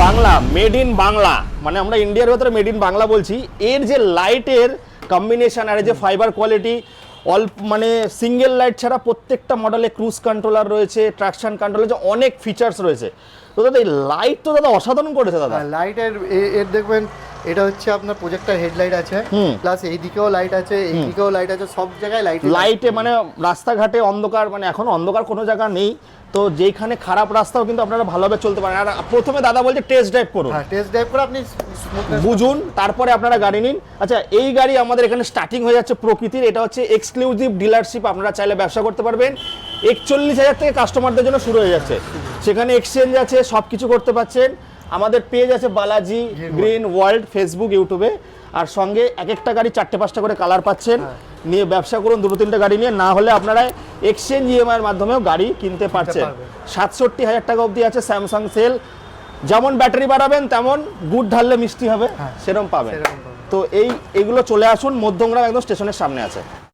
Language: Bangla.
বাংলা, মেড ইন বাংলা, মানে আমরা ইন্ডিয়ার ভেতরে মেড ইন বাংলা বলছি। এর যে লাইটের কম্বিনেশন আর যে ফাইবার কোয়ালিটি, অল্প মানে সিঙ্গেল লাইট ছাড়া প্রত্যেকটা মডেলে ক্রুজ কন্ট্রোলার রয়েছে, ট্রাকশন কন্ট্রোল রয়েছে, অনেক ফিচার্স রয়েছে। তো দাদা এই লাইট তো দাদা অসাধারণ করেছে দাদা। লাইটের এর দেখবেন এটা হচ্ছে আপনার প্রজেক্টর হেডলাইট আছে, প্লাস এই দিকেও লাইট আছে, এই দিকেও লাইট আছে, সব জায়গায় লাইটে মানে রাস্তাঘাটে অন্ধকার, মানে এখন অন্ধকার কোনো জায়গা নেই, তো যেখানে খারাপ রাস্তাও কিন্তু আপনারা ভালোভাবে চলতে পারেন। আর প্রথমে দাদা বলছে টেস্ট ড্রাইভ করুন, হ্যাঁ টেস্ট ড্রাইভ করে আপনি বুঝুন, তারপরে আপনারা গাড়ি নিন। আচ্ছা, এই গাড়ি আমাদের এখানে স্টার্টিং হয়ে যাচ্ছে প্রকৃতির, এটা হচ্ছে এক্সক্লুসিভ ডিলারশিপ, আপনারা চাইলে ব্যবসা করতে পারবেন। 41,000 থেকে কাস্টমারদের জন্য শুরু হয়ে যাচ্ছে, সেখানে এক্সচেঞ্জ আছে, সব কিছু করতে পারছেন। আমাদের পেজ আছে বালাজি গ্রিন ওয়ার্ল্ড, ফেসবুক, ইউটিউবে, আর সঙ্গে এক একটা গাড়ি 4-5টা করে কালার পাচ্ছেন। নিয়ে ব্যবসা করুন 2-3টে গাড়ি নিয়ে, না হলে আপনারা এক্সচেঞ্জ ইএমআই এর মাধ্যমেও গাড়ি কিনতে পারছেন। 67,000 টাকা অবধি আছে স্যামসাং সেল, যেমন ব্যাটারি বাড়াবেন তেমন গুড় ঢাললে মিষ্টি হবে, সেরকম পাবেন। তো এইগুলো চলে আসুন, মধ্যমগ্রাম একদম স্টেশনের সামনে আছে।